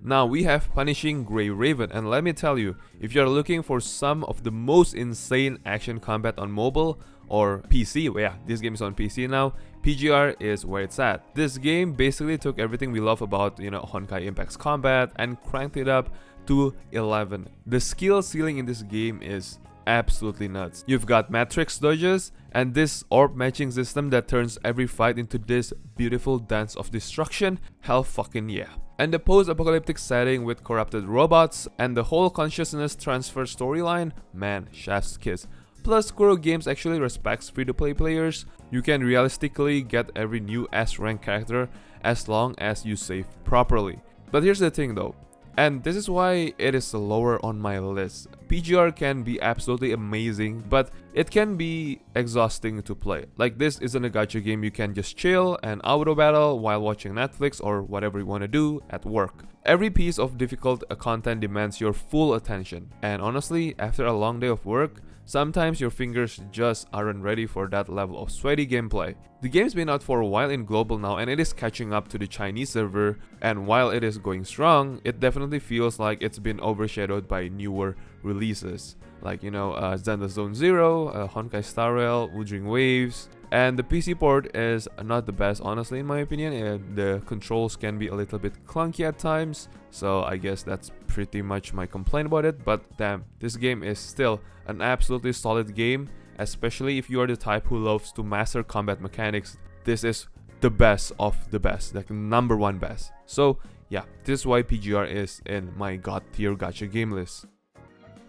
Now we have Punishing Grey Raven, and let me tell you, if you're looking for some of the most insane action combat on mobile or PC, well, yeah, this game is on PC now, PGR is where it's at. This game basically took everything we love about, Honkai Impact's combat and cranked it up to 11. The skill ceiling in this game is absolutely nuts. You've got matrix dodges and this orb matching system that turns every fight into this beautiful dance of destruction. Hell fucking yeah. And the post-apocalyptic setting with corrupted robots and the whole consciousness transfer storyline, man, chef's kiss. Plus, Kuro Games actually respects free-to-play players. You can realistically get every new S-rank character as long as you save properly. But here's the thing though, and this is why it is lower on my list. PGR can be absolutely amazing, but it can be exhausting to play. Like, this isn't a gacha game you can just chill and auto battle while watching Netflix or whatever you want to do at work. Every piece of difficult content demands your full attention, and honestly, after a long day of work, sometimes your fingers just aren't ready for that level of sweaty gameplay. The game's been out for a while in global now and it is catching up to the Chinese server, and while it is going strong, it definitely feels like it's been overshadowed by newer releases. Like, Zelda Zone Zero, Honkai Star Rail, Wuthering Waves, and the PC port is not the best honestly in my opinion. The controls can be a little bit clunky at times, so I guess that's pretty much my complaint about it. But damn, this game is still an absolutely solid game, especially if you are the type who loves to master combat mechanics. This is the best of the best, like number one best. So yeah, this is why PGR is in my god tier gacha game list.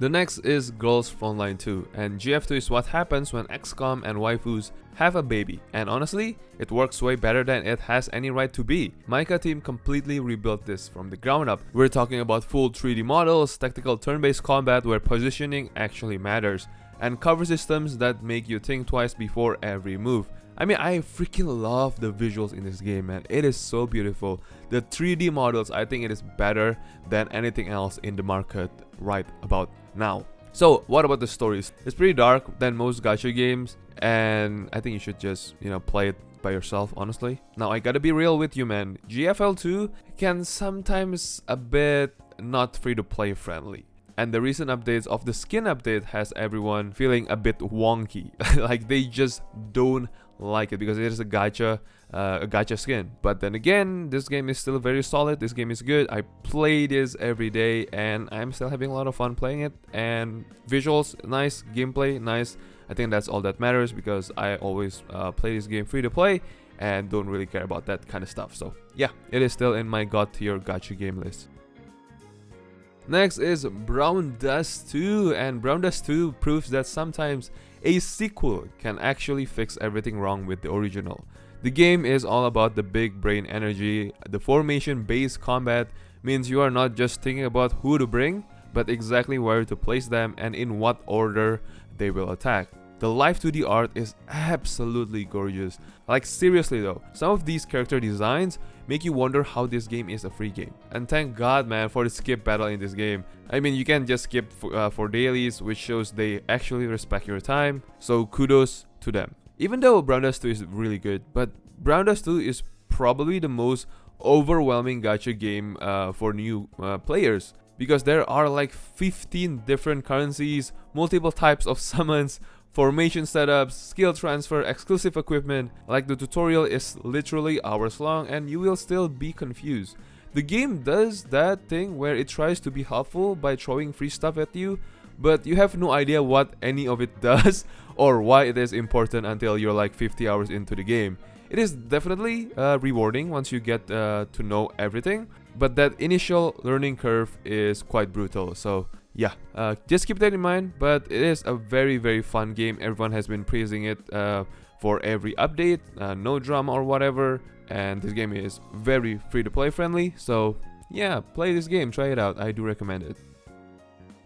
The next is Girls Frontline 2, and GF2 is what happens when XCOM and waifus have a baby, and honestly, it works way better than it has any right to be. Maika team completely rebuilt this from the ground up. We're talking about full 3D models, tactical turn-based combat where positioning actually matters, and cover systems that make you think twice before every move. I mean, I freaking love the visuals in this game, man. It is so beautiful. The 3D models, I think it is better than anything else in the market right about now. So, what about the stories? It's pretty dark than most gacha games, and I think you should just, play it by yourself, honestly. Now, I gotta be real with you, man. GFL2 can sometimes a bit not free-to-play friendly. And the recent updates of the skin update has everyone feeling a bit wonky. Like, they just don't like it because it is a gacha skin. But then again, this game is still very solid. This game is good. I play this every day and I'm still having a lot of fun playing it. And visuals, nice. Gameplay, nice. I think that's all that matters because I always play this game free to play and don't really care about that kind of stuff. So yeah, it is still in my god tier gacha game list. Next is Brown Dust 2, and Brown Dust 2 proves that sometimes a sequel can actually fix everything wrong with the original. The game is all about the big brain energy. The formation-based combat means you are not just thinking about who to bring, but exactly where to place them and in what order they will attack. The live 2D art is absolutely gorgeous. Like, seriously though, some of these character designs make you wonder how this game is a free game. And thank god, man, for the skip battle in this game. I mean, you can just skip for dailies, which shows they actually respect your time, so kudos to them. Even though Brown Dust 2 is really good, but Brown Dust 2 is probably the most overwhelming gacha game for new players, because there are like 15 different currencies, multiple types of summons, formation setups, skill transfer, exclusive equipment. Like, the tutorial is literally hours long and you will still be confused. The game does that thing where it tries to be helpful by throwing free stuff at you, but you have no idea what any of it does or why it is important until you're like 50 hours into the game. It is definitely rewarding once you get to know everything, but that initial learning curve is quite brutal. So yeah, just keep that in mind. But it is a very, very fun game. Everyone has been praising it for every update, no drama or whatever, and this game is very free to play friendly. So yeah, play this game, try it out, I do recommend it.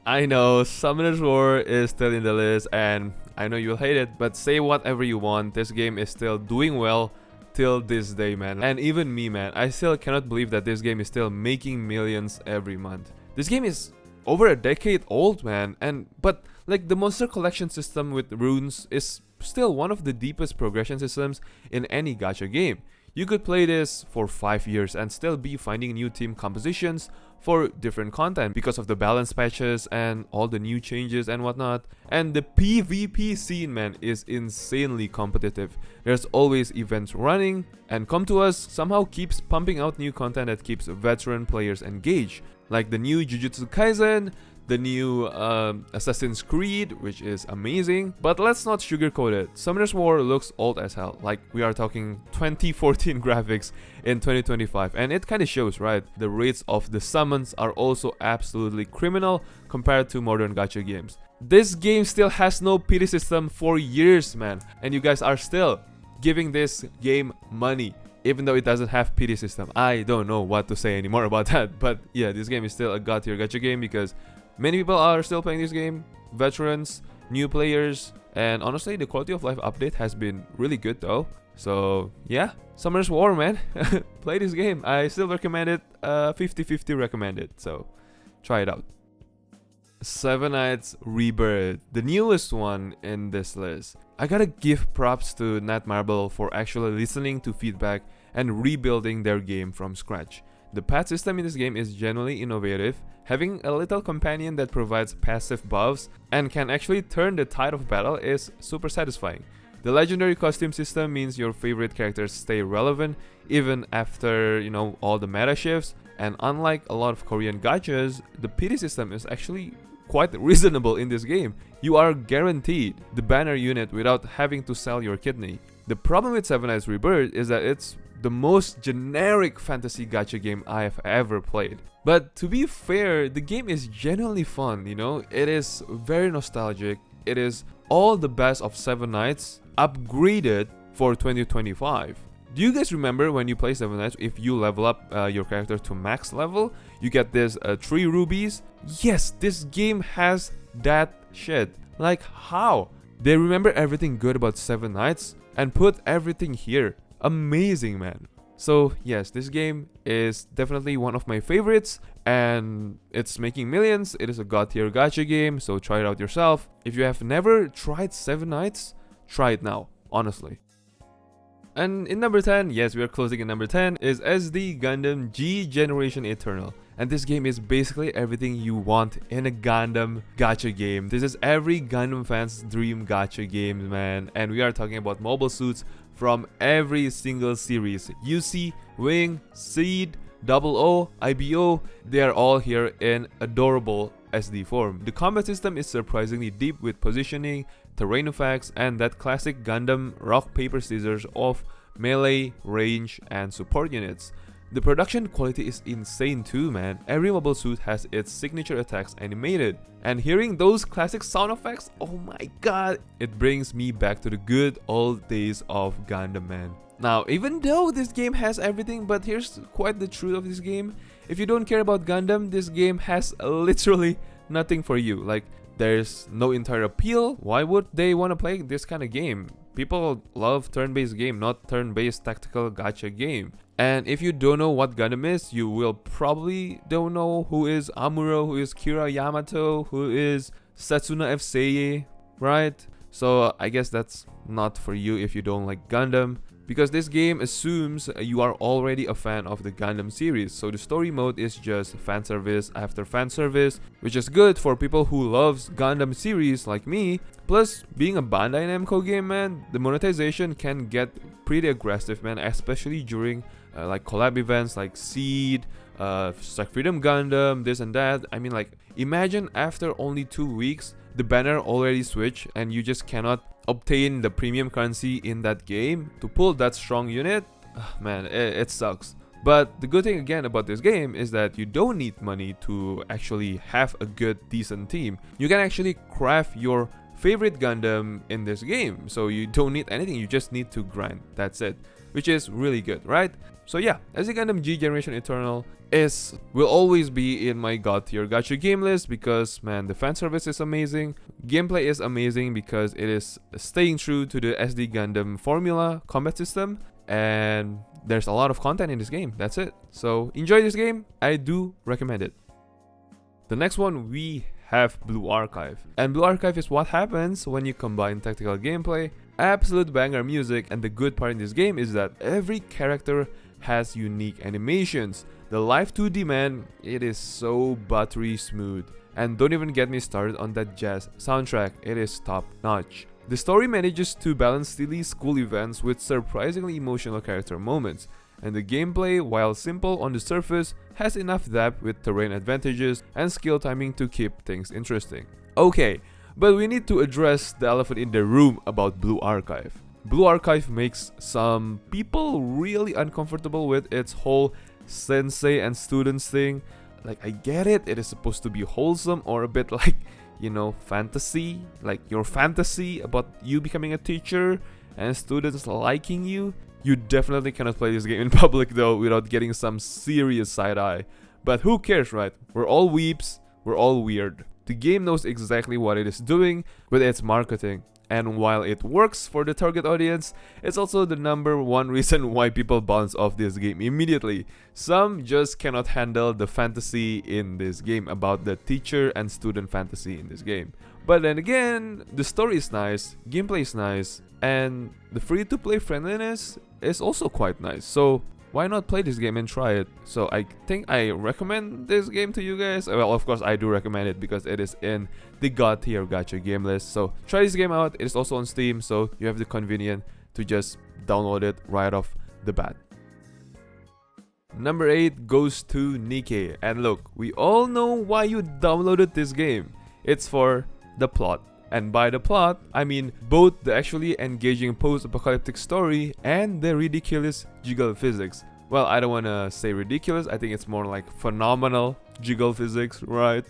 I know Summoner's War is still in the list and I know you'll hate it, but say whatever you want, this game is still doing well till this day, man. And even me, man, I still cannot believe that this game is still making millions every month. This game is over a decade old, man, but like, the monster collection system with runes is still one of the deepest progression systems in any gacha game. You could play this for 5 years and still be finding new team compositions for different content because of the balance patches and all the new changes and whatnot. And the PvP scene, man, is insanely competitive. There's always events running, and Come To Us somehow keeps pumping out new content that keeps veteran players engaged, like the new Jujutsu Kaisen, the new Assassin's Creed, which is amazing. But let's not sugarcoat it. Summoner's War looks old as hell. Like, we are talking 2014 graphics in 2025, and it kind of shows, right? The rates of the summons are also absolutely criminal compared to modern gacha games. This game still has no pity system for years, man, and you guys are still giving this game money even though it doesn't have pity system. I don't know what to say anymore about that, but yeah, this game is still a god tier gacha game because many people are still playing this game, veterans, new players, and honestly, the quality of life update has been really good though. So yeah, Summer's War, man. Play this game. I still recommend it, 50-50 recommended, so try it out. Seven Knights Rebirth, the newest one in this list. I gotta give props to Netmarble for actually listening to feedback and rebuilding their game from scratch. The path system in this game is genuinely innovative, having a little companion that provides passive buffs and can actually turn the tide of battle is super satisfying. The legendary costume system means your favorite characters stay relevant even after, all the meta shifts, and unlike a lot of Korean gachas, the pity system is actually quite reasonable in this game. You are guaranteed the banner unit without having to sell your kidney. The problem with Seven Knights Rebirth is that it's the most generic fantasy gacha game I have ever played. But to be fair, the game is genuinely fun, It is very nostalgic. It is all the best of Seven Knights upgraded for 2025. Do you guys remember when you play Seven Knights, if you level up your character to max level, you get this 3 rubies? Yes, this game has that shit. Like, how? They remember everything good about Seven Knights and put everything here. Amazing, man. So yes, this game is definitely one of my favorites, and it's making millions. It is a god tier gacha game, so try it out yourself. If you have never tried Seven Knights, try it now, honestly. And in number 10, yes, we are closing in number 10, is SD Gundam G Generation Eternal. And this game is basically everything you want in a Gundam gacha game. This is every Gundam fan's dream gacha game, man. And we are talking about mobile suits from every single series. UC, Wing, Seed, Double O, IBO, they are all here in adorable SD form. The combat system is surprisingly deep with positioning, terrain effects, and that classic Gundam rock paper scissors of melee, range, and support units. The production quality is insane too, man. Every mobile suit has its signature attacks animated, and hearing those classic sound effects, oh my god, it brings me back to the good old days of Gundam, man. Now, even though this game has everything, but here's quite the truth of this game. If you don't care about Gundam, this game has literally nothing for you. Like, there's no entire appeal. Why would they want to play this kind of game? People love turn-based game, not turn-based tactical gacha game. And if you don't know what Gundam is, you will probably don't know who is Amuro, who is Kira Yamato, who is Setsuna F. Seiye, right? So I guess that's not for you if you don't like Gundam, because this game assumes you are already a fan of the Gundam series. So the story mode is just fan service after fan service, which is good for people who loves Gundam series like me. Plus, being a Bandai Namco game, man, the monetization can get pretty aggressive, man, especially during like collab events like Seed, Strike Freedom Gundam, this and that. I mean, like, imagine after only 2 weeks, the banner already switched and you just cannot obtain the premium currency in that game to pull that strong unit. Man, it sucks. But the good thing again about this game is that you don't need money to actually have a good, decent team. You can actually craft your favorite Gundam in this game, so you don't need anything, you just need to grind. That's it, which is really good, right? So yeah, SD Gundam G Generation Eternal will always be in my god tier gacha game list because, man, the fan service is amazing, gameplay is amazing because it is staying true to the SD Gundam formula combat system, and there's a lot of content in this game. That's it. So enjoy this game. I do recommend it. The next one we have Blue Archive. And Blue Archive is what happens when you combine tactical gameplay, absolute banger music, and the good part in this game is that every character has unique animations. The live 2D, man, it is so buttery smooth. And don't even get me started on that jazz soundtrack, it is top notch. The story manages to balance silly school events with surprisingly emotional character moments. And the gameplay, while simple on the surface, has enough depth with terrain advantages and skill timing to keep things interesting. Okay, but we need to address the elephant in the room about Blue Archive. Blue Archive makes some people really uncomfortable with its whole sensei and students thing. Like, I get it, it is supposed to be wholesome or a bit like, you know, fantasy, like your fantasy about you becoming a teacher and students liking you. You definitely cannot play this game in public though without getting some serious side eye. But who cares, right? We're all weeps, we're all weird. The game knows exactly what it is doing with its marketing. And while it works for the target audience, it's also the #1 reason why people bounce off this game immediately. Some just cannot handle the fantasy in this game about the teacher and student fantasy in this game. But then again, the story is nice, gameplay is nice, and the free-to-play friendliness is also quite nice. So why not play this game and try it? So I think I recommend this game to you guys. Well, of course I do recommend it because it is in the God tier gacha game list. So try this game out. It is also on Steam, so you have the convenience to just download it right off the bat. Number 8 goes to Nikke. And look, we all know why you downloaded this game. It's for the plot. And by the plot, I mean both the actually engaging post-apocalyptic story and the ridiculous jiggle physics. Well, I don't want to say ridiculous, I think it's more like phenomenal jiggle physics, right?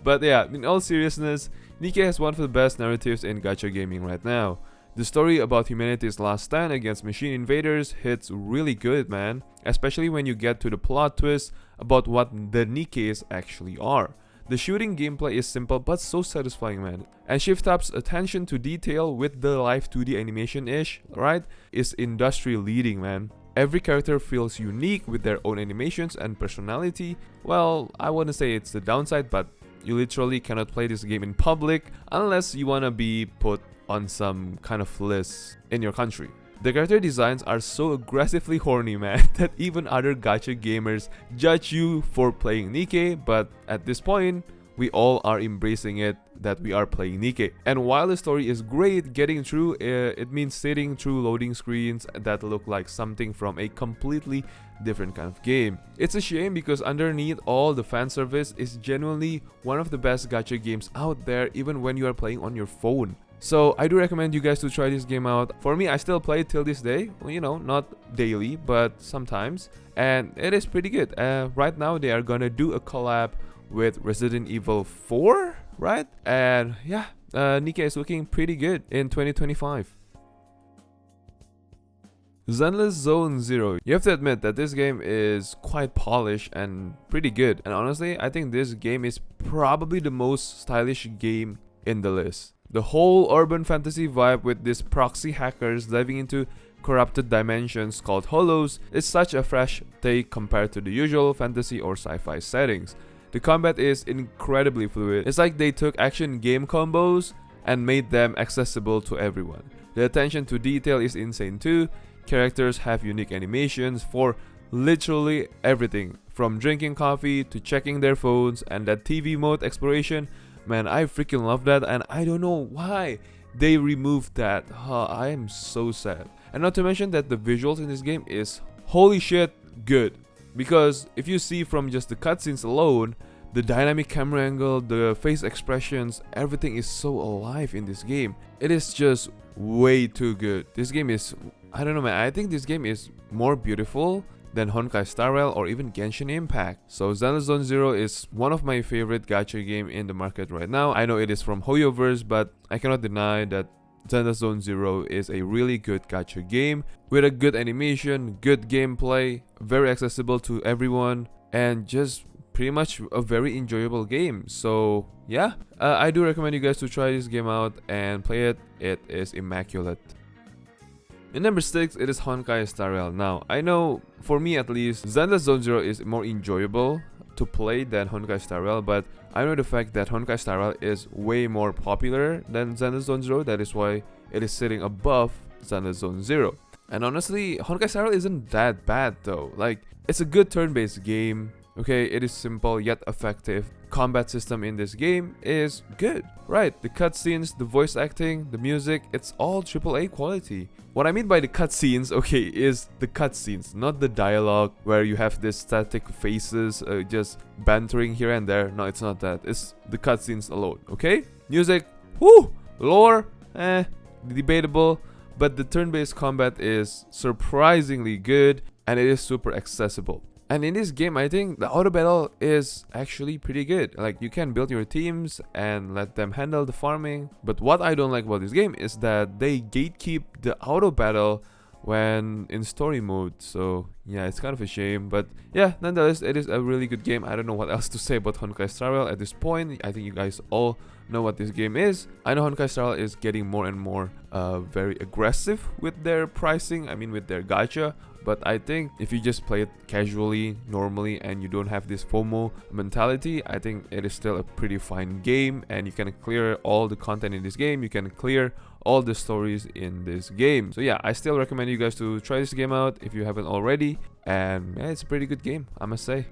But yeah, in all seriousness, Nikke has one of the best narratives in gacha gaming right now. The story about humanity's last stand against machine invaders hits really good, man. Especially when you get to the plot twist about what the Nikkes actually are. The shooting gameplay is simple but so satisfying, man. And Shift Up's attention to detail with the live 2D animation-ish, right, is industry leading, man. Every character feels unique with their own animations and personality. Well, I wouldn't say it's the downside, but you literally cannot play this game in public unless you wanna be put on some kind of list in your country. The character designs are so aggressively horny, man, that even other gacha gamers judge you for playing Nikke, but at this point, we all are embracing it that we are playing Nikke. And while the story is great, getting through it means sitting through loading screens that look like something from a completely different kind of game. It's a shame because underneath all the fan service is genuinely one of the best gacha games out there even when you are playing on your phone. So I do recommend you guys to try this game out. For me, I still play it till this day. Well, you know, not daily, but sometimes. And it is pretty good. Right now, they are gonna do a collab with Resident Evil 4, right? And yeah, Nikke is looking pretty good in 2025. Zenless Zone Zero. You have to admit that this game is quite polished and pretty good. And honestly, I think this game is probably the most stylish game in the list. The whole urban fantasy vibe with these proxy hackers diving into corrupted dimensions called Hollows is such a fresh take compared to the usual fantasy or sci-fi settings. The combat is incredibly fluid. It's like they took action game combos and made them accessible to everyone. The attention to detail is insane too. Characters have unique animations for literally everything, from drinking coffee to checking their phones, and that TV mode exploration. Man, I freaking love that, and I don't know why they removed that. I am so sad. And not to mention that the visuals in this game is holy shit good. Because if you see from just the cutscenes alone, the dynamic camera angle, the face expressions, everything is so alive in this game. It is just way too good. This game is, I don't know, man, I think this game is more beautiful than Honkai Star Rail or even Genshin Impact. So Zenless Zone Zero is one of my favorite gacha game in the market right now. I know it is from Hoyoverse, but I cannot deny that Zenless Zone Zero is a really good gacha game with a good animation, good gameplay, very accessible to everyone, and just pretty much a very enjoyable game. So yeah, I do recommend you guys to try this game out and play it. It is immaculate. In number 6, it is Honkai Star Rail. Now, I know, for me at least, Zenless Zone Zero is more enjoyable to play than Honkai Star Rail, but I know the fact that Honkai Star Rail is way more popular than Zenless Zone Zero. That is why it is sitting above Zenless Zone Zero. And honestly, Honkai Star Rail isn't that bad though. Like, it's a good turn-based game. Okay, it is simple yet effective. Combat system in this game is good. Right, the cutscenes, the voice acting, the music, it's all AAA quality. What I mean by the cutscenes, okay, is the cutscenes, not the dialogue where you have this static faces just bantering here and there. No, it's not that. It's the cutscenes alone, okay? Music, whoo! Lore, debatable. But the turn-based combat is surprisingly good and it is super accessible. And in this game, I think the auto battle is actually pretty good. Like, you can build your teams and let them handle the farming. But what I don't like about this game is that they gatekeep the auto battle when in story mode. So yeah, it's kind of a shame. But yeah, nonetheless, it is a really good game. I don't know what else to say about Honkai Star Rail at this point. I think you guys all know what this game is. I know Honkai Star Rail is getting more and more very aggressive with their pricing. I mean, with their gacha. But I think if you just play it casually, normally, and you don't have this FOMO mentality, I think it is still a pretty fine game, and you can clear all the content in this game. You can clear all the stories in this game. So yeah, I still recommend you guys to try this game out if you haven't already. And yeah, it's a pretty good game, I must say.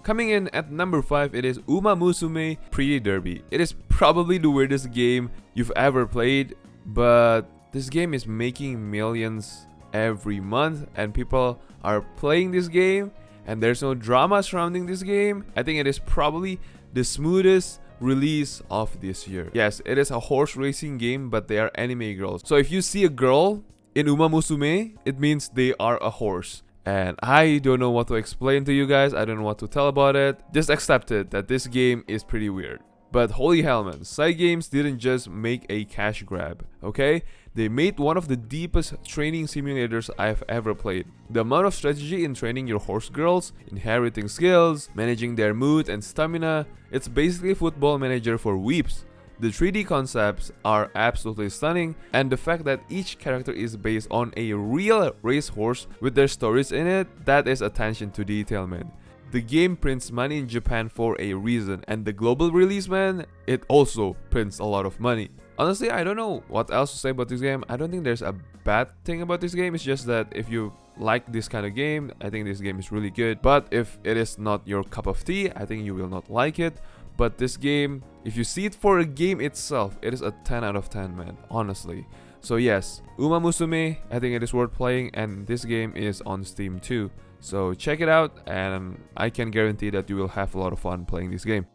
Coming in at number 5, it is Uma Musume Pretty Derby. It is probably the weirdest game you've ever played, but this game is making millions every month and people are playing this game and there's no drama surrounding this game. I think it is probably the smoothest release of this year. Yes, it is a horse racing game, but they are anime girls. So if you see a girl in Uma Musume, it means they are a horse. And I don't know what to explain to you guys. I don't know what to tell about it. Just accept it that this game is pretty weird. But holy hell, man, Cygames didn't just make a cash grab, okay? They made one of the deepest training simulators I've ever played. The amount of strategy in training your horse girls, inheriting skills, managing their mood and stamina, it's basically Football Manager for weeps. The 3D concepts are absolutely stunning, and the fact that each character is based on a real racehorse with their stories in it, that is attention to detail, man. The game prints money in Japan for a reason, and the global release, man, it also prints a lot of money. Honestly, I don't know what else to say about this game. I don't think there's a bad thing about this game. It's just that if you like this kind of game, I think this game is really good. But if it is not your cup of tea, I think you will not like it. But this game, if you see it for a game itself, it is a 10 out of 10, man, honestly. So yes, Uma Musume, I think it is worth playing, and this game is on Steam too. So check it out, and I can guarantee that you will have a lot of fun playing this game.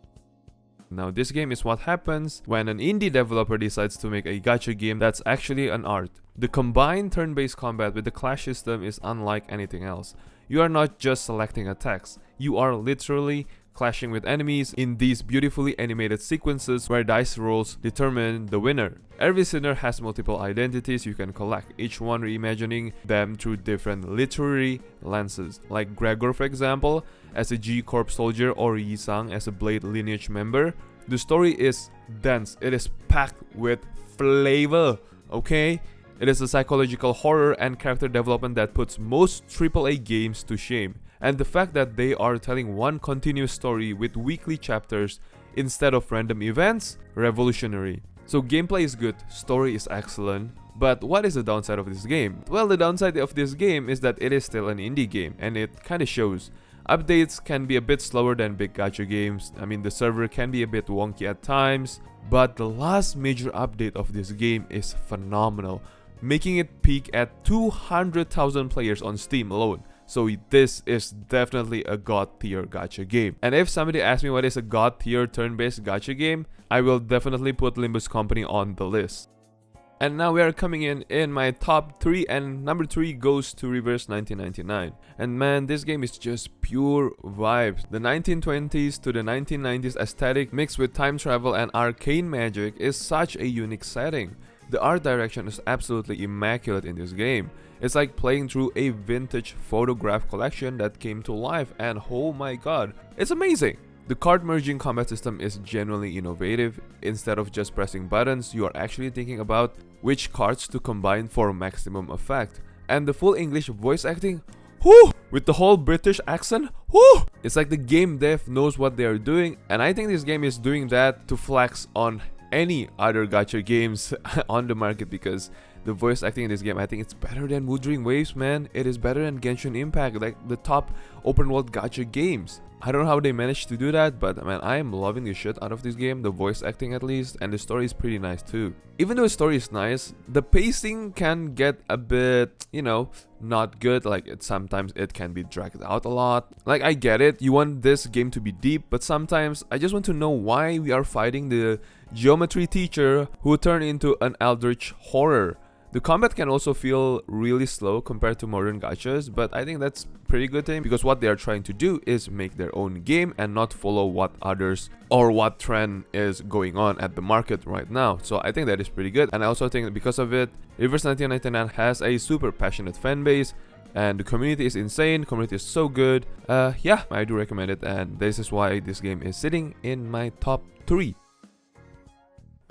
Now, this game is what happens when an indie developer decides to make a gacha game that's actually an art. The combined turn-based combat with the clash system is unlike anything else. You are not just selecting attacks, you are literally clashing with enemies in these beautifully animated sequences where dice rolls determine the winner. Every sinner has multiple identities you can collect, each one reimagining them through different literary lenses. Like Gregor, for example, as a G-Corps soldier, or Yi-sang as a Blade lineage member. The story is dense, it is packed with flavor, okay? It is a psychological horror and character development that puts most AAA games to shame. And the fact that they are telling one continuous story with weekly chapters instead of random events, revolutionary. So gameplay is good, story is excellent, but what is the downside of this game? Well, the downside of this game is that it is still an indie game, and it kinda shows. Updates can be a bit slower than big gacha games. I mean, the server can be a bit wonky at times, but the last major update of this game is phenomenal, making it peak at 200,000 players on Steam alone. So this is definitely a god tier gacha game. And if somebody asks me what is a god tier turn-based gacha game, I will definitely put Limbus Company on the list. And now we are coming in my top 3, and number 3 goes to Reverse 1999. And man, this game is just pure vibes. The 1920s to the 1990s aesthetic mixed with time travel and arcane magic is such a unique setting. The art direction is absolutely immaculate in this game. It's like playing through a vintage photograph collection that came to life, and oh my god, it's amazing! The card merging combat system is genuinely innovative. Instead of just pressing buttons, you are actually thinking about which cards to combine for maximum effect. And the full English voice acting, Whew! With the whole British accent, whew! It's like the game dev knows what they are doing, and I think this game is doing that to flex on any other gacha games on the market, because the voice acting in this game, I think it's better than Wuthering Waves, man. It is better than Genshin Impact, like the top open world gacha games. I don't know how they managed to do that, but man, I am loving the shit out of this game, the voice acting at least, and the story is pretty nice too. Even though the story is nice, the pacing can get a bit, you know, not good. Like sometimes it can be dragged out a lot. Like I get it, you want this game to be deep, but sometimes I just want to know why we are fighting the geometry teacher who turned into an eldritch horror. The combat can also feel really slow compared to modern gachas, but I think that's pretty good thing, because what they are trying to do is make their own game and not follow what others or what trend is going on at the market right now. So I think that is pretty good, and I also think that because of it, Reverse 1999 has a super passionate fan base, and the community is insane. Community is so good. Yeah, I do recommend it, and this is why this game is sitting in my top 3.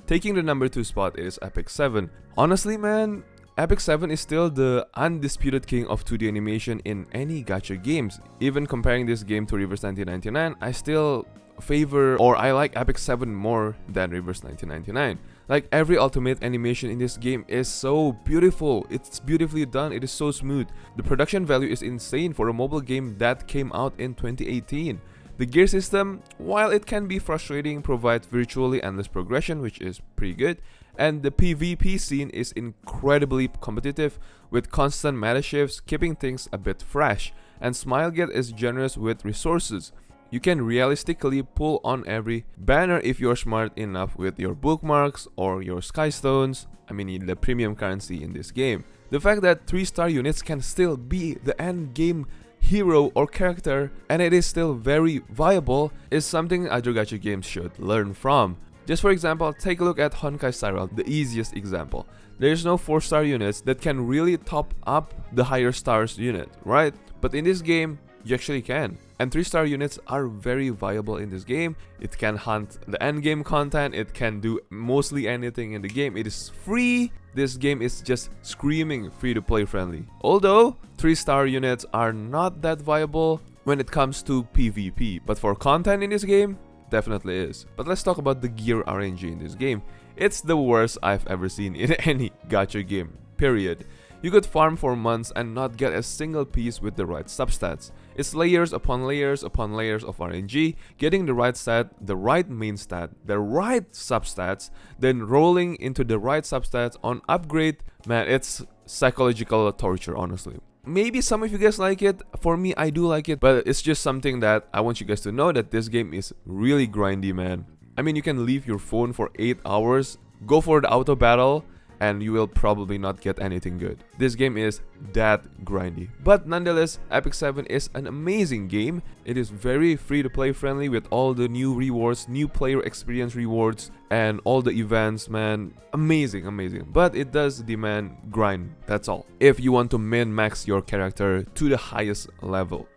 Taking the number 2 spot is Epic 7. Honestly, man, Epic 7 is still the undisputed king of 2D animation in any gacha games. Even comparing this game to Reverse 1999, I still favor, or I like Epic 7 more than Reverse 1999. Like every ultimate animation in this game is so beautiful. It's beautifully done. It is so smooth. The production value is insane for a mobile game that came out in 2018. The gear system, while it can be frustrating, provides virtually endless progression, which is pretty good. And the PvP scene is incredibly competitive, with constant meta shifts, keeping things a bit fresh. And Smilegate is generous with resources. You can realistically pull on every banner if you're smart enough with your bookmarks or your skystones. I mean, the premium currency in this game. The fact that 3-star units can still be the end game hero or character, and it is still very viable, is something other gacha games should learn from. Just for example, take a look at Honkai Star Rail, the easiest example. There's no 4-star units that can really top up the higher stars unit, right? But in this game, you actually can. And 3-star units are very viable in this game. It can hunt the end game content, it can do mostly anything in the game. It is free. This game is just screaming free to play friendly. Although 3-star units are not that viable when it comes to PvP, but for content in this game, definitely is. But let's talk about the gear RNG in this game. It's the worst I've ever seen in any gacha game, period. You could farm for months and not get a single piece with the right substats. It's layers upon layers upon layers of RNG, getting the right stat, the right main stat, the right substats, then rolling into the right substats on upgrade. Man, it's psychological torture, honestly. Maybe some of you guys like it. For me, I do like it, but it's just something that I want you guys to know, that this game is really grindy, man. I mean, you can leave your phone for 8 hours, go for the auto battle, and you will probably not get anything good. This game is that grindy. But nonetheless, Epic 7 is an amazing game. It is very free to play friendly with all the new rewards, new player experience rewards, and all the events, man. Amazing, amazing. But it does demand grind, that's all, if you want to min-max your character to the highest level.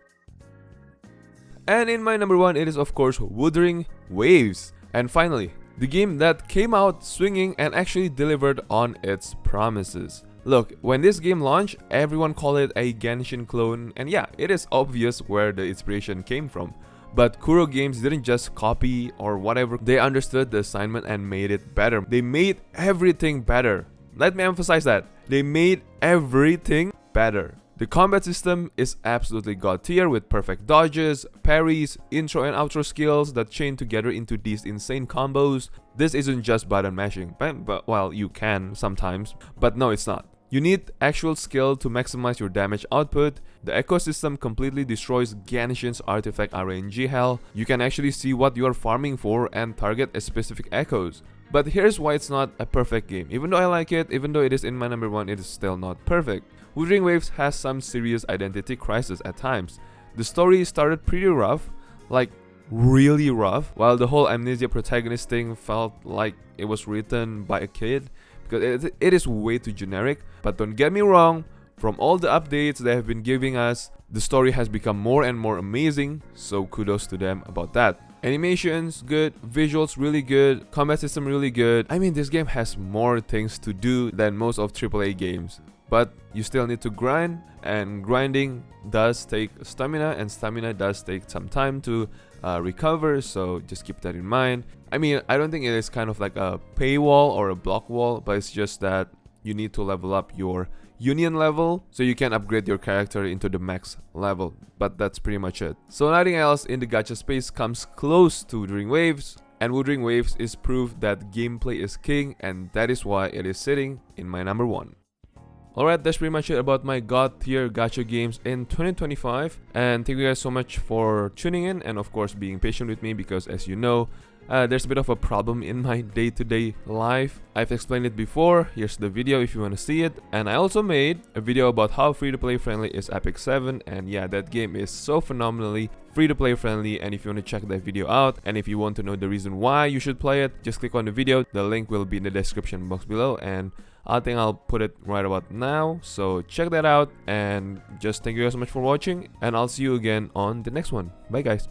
And in my number 1, it is of course Wuthering Waves. And finally, the game that came out swinging and actually delivered on its promises. Look, when this game launched, everyone called it a Genshin clone, and yeah, it is obvious where the inspiration came from. But Kuro Games didn't just copy or whatever, they understood the assignment and made it better. They made everything better. Let me emphasize that. They made everything better. The combat system is absolutely god tier, with perfect dodges, parries, intro and outro skills that chain together into these insane combos. This isn't just button mashing, but well, you can sometimes, but no, it's not. You need actual skill to maximize your damage output. The ecosystem completely destroys Genshin's artifact RNG hell. You can actually see what you are farming for and target a specific echoes. But here's why it's not a perfect game. Even though I like it, even though it is in my number 1, it is still not perfect. Wuthering Waves has some serious identity crisis at times. The story started pretty rough, like really rough, while the whole amnesia protagonist thing felt like it was written by a kid, because it is way too generic. But don't get me wrong, from all the updates they have been giving us, the story has become more and more amazing, so kudos to them about that. Animations good, visuals really good, combat system really good. I mean, this game has more things to do than most of AAA games. But you still need to grind, and grinding does take stamina, and stamina does take some time to recover, so just keep that in mind. I mean, I don't think it is kind of like a paywall or a block wall, but it's just that you need to level up your union level so you can upgrade your character into the max level, but that's pretty much it. So nothing else in the gacha space comes close to Wuthering Waves, and Wuthering Waves is proof that gameplay is king, and that is why it is sitting in my number 1. Alright, that's pretty much it about my god tier gacha games in 2025, and thank you guys so much for tuning in and of course being patient with me, because as you know, there's a bit of a problem in my day-to-day life. I've explained it before, here's the video if you want to see it, and I also made a video about how free-to-play friendly is Epic 7, and yeah, that game is so phenomenally free-to-play friendly, and if you want to check that video out, and if you want to know the reason why you should play it, just click on the video, the link will be in the description box below, and I think I'll put it right about now, so check that out, and just thank you guys so much for watching, and I'll see you again on the next one. Bye guys.